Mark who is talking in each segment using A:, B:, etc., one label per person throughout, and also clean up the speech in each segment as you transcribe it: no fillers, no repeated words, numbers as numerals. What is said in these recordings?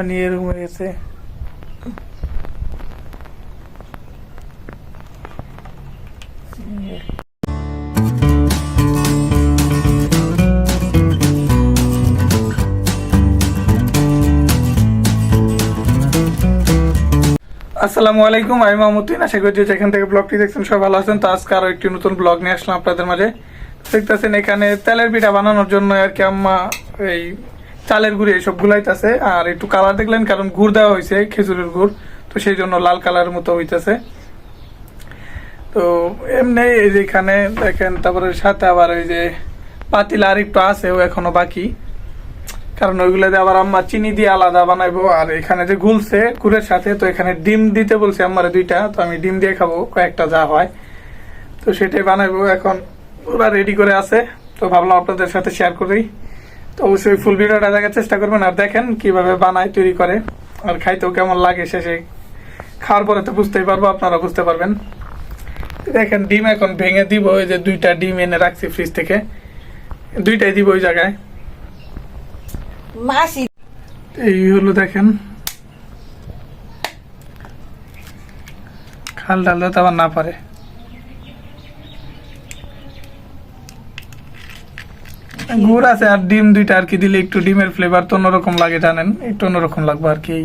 A: নিয়ে এরকম হয়ে গেছে। আসসালামু আলাইকুম, আমি মাহমুদ্দিন। আশা করি যেখান থেকে ব্লগটি দেখছেন সবাই ভালো আছেন। তো আজকে আরো একটি নতুন ব্লগ নিয়ে আসলাম আপনাদের মাঝে। দেখতেছেন এখানে তেলের পিঠা বানানোর জন্য আর কি আম্মা এই চালের গুঁড়ি এইসব গুলাইতেছে। আর একটু কালার দেখলেন, কারণ গুড় দেওয়া হয়েছে, খেজুরের গুড়, তো সেই জন্য লাল কালারের মতো হইতেছে। তো এমনি এই যে এখানে দেখেন, তারপরে সাথে আবার ওই যে পাতিল আর একটু আছে, ও এখনো বাকি, কারণ ওইগুলোতে আবার আম্মা চিনি দিয়ে আলাদা বানাইবো। আর এখানে যে গুলছে গুড়ের সাথে, তো এখানে ডিম দিতে বলছে আমারে 2টা, তো আমি ডিম দিয়ে খাবো কয়েকটা যা হয়, তো সেটাই বানাইবো। এখন ওরা রেডি করে আছে, তো ভাবলাম আপনাদের সাথে শেয়ার করি। তো অবশ্যই ফুল ভিডিওটা দেখার চেষ্টা করবেন, আর দেখেন কিভাবে বানায়, তৈরি করে, আর খাইতেও কেমন লাগে। শেষে খাওয়ার পরে তো বুঝতেই পারবো, আপনারা বুঝতে পারবেন। দেখেন ডিম এখন ভেঙে দিব, ওই যে 2টা ডিম এনে রাখছি ফ্রিজ থেকে, 2টাই দিব ওই জায়গায়। এই হলো দেখেন, খাল ডাল তো আবার না পারে। গুড় আছে আর ডিম 2টা আর কি দিলে একটু ডিমের ফ্লেভার তো অন্যরকম লাগে, জানেন, একটু অন্যরকম লাগবে আর কি।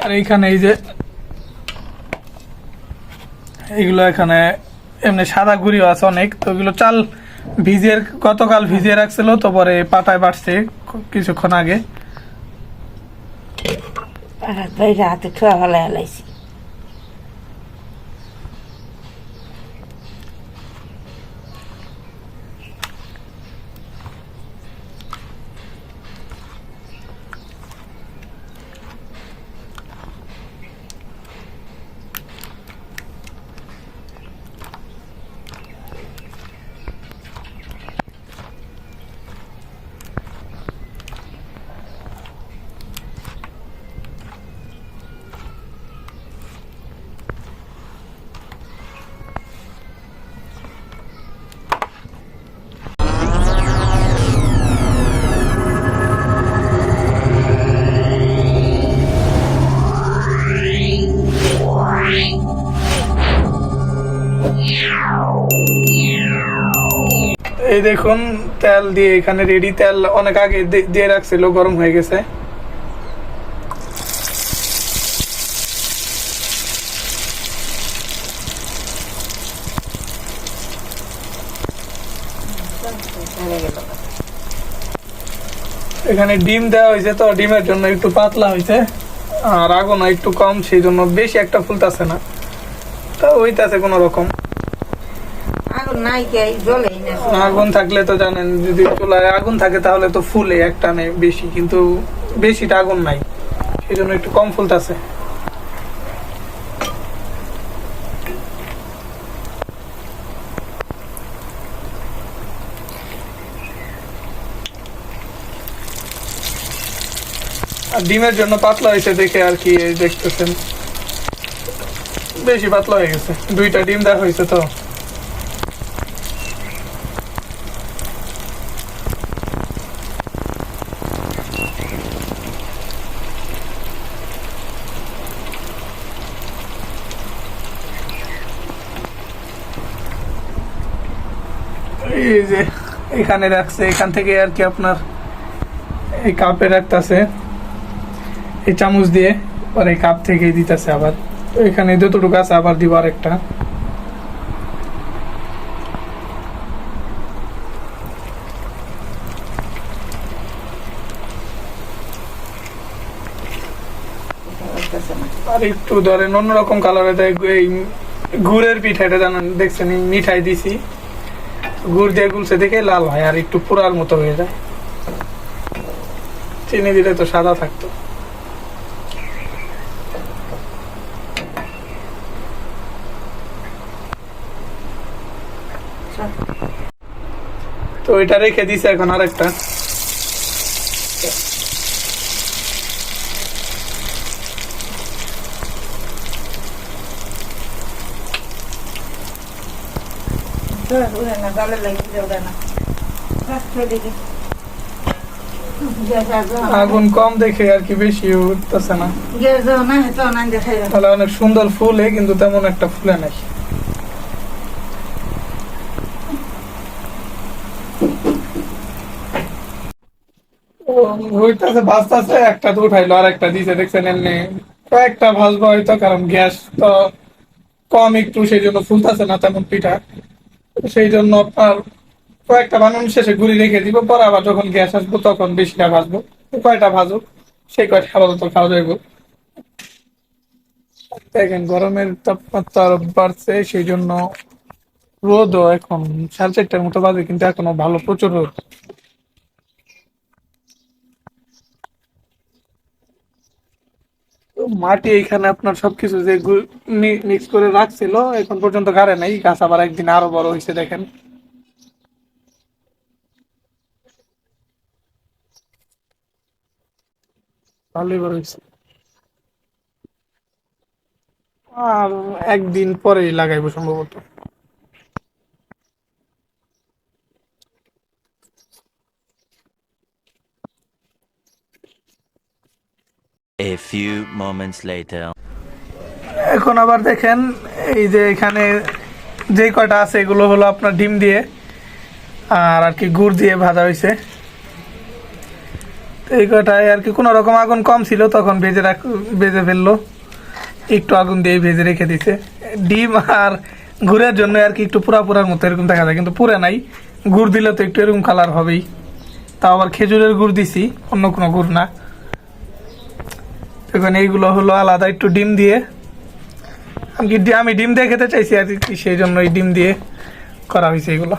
A: আর এইখানে এই যে এইগুলো এখানে এমনি সাদা গুঁড়িও আছে অনেক, তো ওগুলো চাল গতকাল ভিজিয়ে রাখছিল, তো পরে পাতায় বাড়ছে কিছুক্ষণ আগে।
B: হাতে ছোয়া ফেলা হেলাইছি।
A: এই দেখুন তেল দিয়ে এখানে রেডি, তেল অনেক আগে দিয়ে রাখছিল, গরম হয়ে গেছে। এখানে ডিম দেওয়া হয়েছে, তো ডিমের জন্য একটু পাতলা হয়েছে, আর আগুন একটু কম, সেই জন্য বেশি একটা ফুলতেছে না, তা হইতাছে কোন রকম। আগুন থাকলে তো জানেন, যদি চুলায় আগুন থাকে তাহলে তো ফুলে একটা নেই বেশি, কিন্তু বেশিটা আগুন নাই, সেই জন্য একটু কম ফুলতেছে। আর ডিমের জন্য পাতলা হয়েছে দেখে আর কি, দেখতেছেন বেশি পাতলা হয়ে গেছে, 2টা ডিম দেওয়া হয়েছে। তো এই যে এখানে রাখছে, এখান থেকে আর কি আপনার এই কাপে রাখতেছে, এই চামচ দিয়ে, আর এই কাপ থেকে দিতেছে আবার। তো এখানে যতটুকু আছে আবার দিব আরেকটা। আর একটু ধরেন অন্যরকম কালারে দেয়, এই গুড়ের পিঠাটা জানেন, দেখছেন মিঠাই দিছি, গুড় দিয়ে গুলছে দেখে লাল হয়, আর একটু পোড়ার মতো হয়ে যায়। চিনি দিলে তো সাদা থাকতো। তো এটা রেখে দিছে, এখন আরেকটা
B: উড়ে না, জালের লাগে পিঠা উড়ে না। খেয়ে দেখি। গ্যাস আর যখন
A: আগুন কম দেখে আর কি বেশি উঠতেছে না।
B: গ্যাস যখন না তখন আমি দেখাই রাখি।
A: তাহলে অনেক সুন্দর ফুলে, কিন্তু তেমন একটা ফুলে নাই। হইতাছে ভাজতাছে, একটা তো উঠাইলো আর একটা দিছে, দেখছেন এমনি কয়েকটা ভাজবো হয়তো, কারণ গ্যাস তো কম একটু, সেই জন্য ফুলতাছে না তেমন পিঠা। সেই জন্য আপনার কয়েকটা বানানো শেষে গুড়ি রেখে দিব, পরে আবার যখন গ্যাস আসবো তখন বেশিটা ভাজবো। কয়টা ভাজুক, সেই কয়টা আপাতত খাওয়া যাইব। দেখেন গরমের তাপমাত্রা আরো বাড়ছে, সেই জন্য রোদও এখন 4:30টার মতো বাজে, কিন্তু এখনো ভালো প্রচুর রোদ। তো মাটি এইখানে আপনার সবকিছু যে মিক্স করে রাখছিল এখন পর্যন্ত গাড়ে নাই, গাছ আবার একদিন আরো বড় হয়েছে দেখেন। ভালোই বড় হয়েছে। আর একদিন পরেই লাগাইবো সম্ভবত।
C: A few moments later.
A: এখন আবার দেখেন, এই যে এখানে যে কয়টা আছে এগুলো হলো আপনার ডিম দিয়ে আর কি গুড় দিয়ে ভাজা হয়েছে। তো এই কয়টায় আর কি কোনো রকম আগুন কম ছিল, তখন ভেজে ফেললো, একটু আগুন দিয়ে ভেজে রেখে দিছে। ডিম আর গুড়ের জন্য আর কি একটু পুরার মতো এরকম দেখা যায়, কিন্তু পুরা নাই। গুড় দিলে তো একটু এরকম কালার হবেই। তাও আবার খেজুরের গুড় দিছি, অন্য কোনো গুড় না। এখন এইগুলো হলো আলাদা একটু ডিম দিয়ে, আমি ডিম দিয়ে খেতে চাইছি আর কি, সেই জন্য এই ডিম দিয়ে করা হয়েছে এগুলো।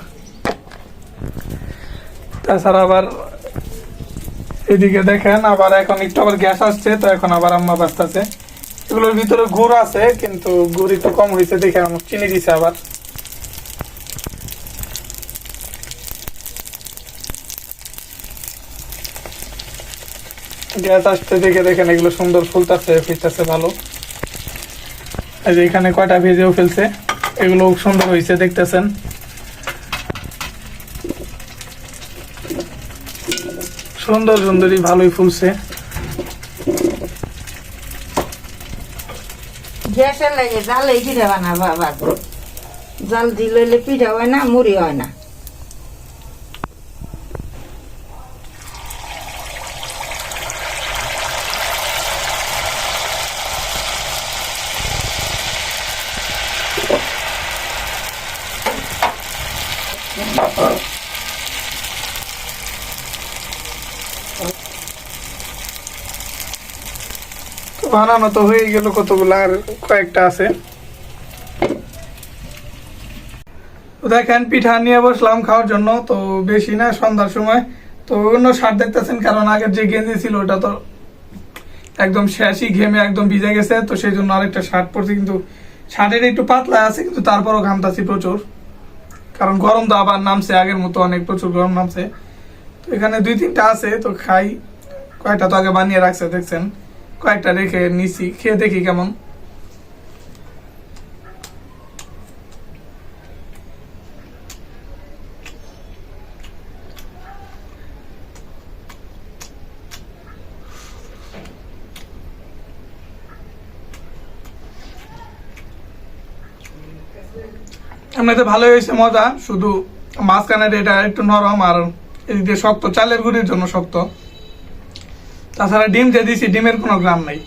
A: তাছাড়া আবার এদিকে দেখেন, আবার এখন একটু আবার গ্যাস আসছে, তো এখন আবার আম্মা বাঁচতেছে। এগুলোর ভিতরে গুড় আছে, কিন্তু গুড় একটু কম হয়েছে দেখে আমার চিনি দিছে আবার। গ্যাস আসতে দেখে দেখেন এগুলো সুন্দর ফুলতেছে, ফিরতেছে ভালো। এই যে এখানে কয়টা ভেজেও ফেলছে, এগুলো সুন্দর হয়েছে দেখতেছেন। সুন্দর সুন্দরই ভালোই ফুলছে।
B: গ্যাসের লাগে জালে পিঠা বানাবা বাজে। জাল দিলে পিঠা হয় না, মুড়ি হয় না।
A: তো বানানো তো হয়ে গেল কতগুলো, আর কয়েকটা আছে। তো দেখেন পিঠা নিয়ে বসলাম খাওয়ার জন্য, তো বেশি না, সন্ধ্যার সময়। তো অন্য শার্ট দেখতেছেন, কারণ আগের যে গেঞ্জি ছিল ওটা তো একদম শেষই ঘেমে একদম ভিজে গেছে, তো সেই জন্য আরেকটা শার্ট পরছি। কিন্তু শার্টের একটু পাতলা আছে, কিন্তু তারপরও ঘামতাছি প্রচুর, কারণ গরম তো আবার নামছে, আগের মতো অনেক প্রচুর গরম নামছে। তো এখানে 2-3টা আছে, তো খাই। কয়েকটা তো আগে বানিয়ে রাখছে দেখছেন, কয়েকটা রেখে নিছি, খেয়ে দেখি কেমন। এমনিতে ভালোই হয়েছে, মজা। শুধু মাঝখানের এটা একটু নরম, আর এদিকে শক্ত, চালের গুঁড়ির জন্য শক্ত। তাছাড়া ডিম যে দিছি, ডিমের কোনো গ্রাম নাই।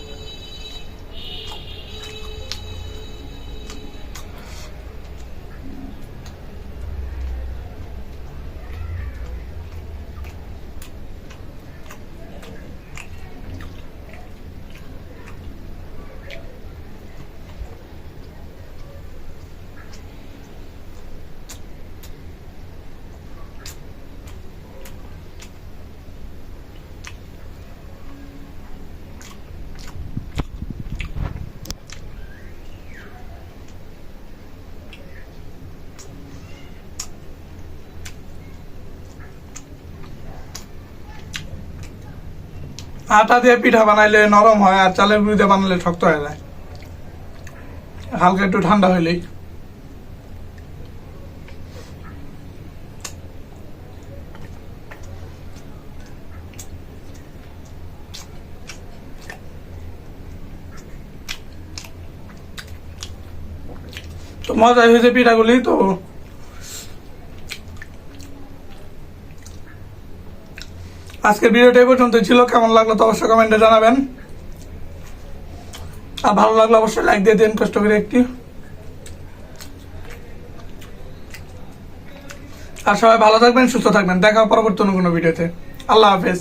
A: আটা দিয়ে পিঠা বানাইলে নরম হয়, আর চালের গুঁড়ি দিয়ে বানালে শক্ত হয়ে যায়, হালকা একটু ঠান্ডা হইলেই। মজা হয়েছে পিঠাগুলি। তো আজকের ভিডিওটা এই পর্যন্ত ছিল, কেমন লাগলো তো অবশ্যই কমেন্টে জানাবেন, আর ভালো লাগলে অবশ্যই লাইক দিয়ে দিন কষ্ট করে একটি। আর সবাই ভালো থাকবেন, সুস্থ থাকবেন, দেখা হবে পরবর্তী কোনো ভিডিওতে। আল্লাহ হাফেজ।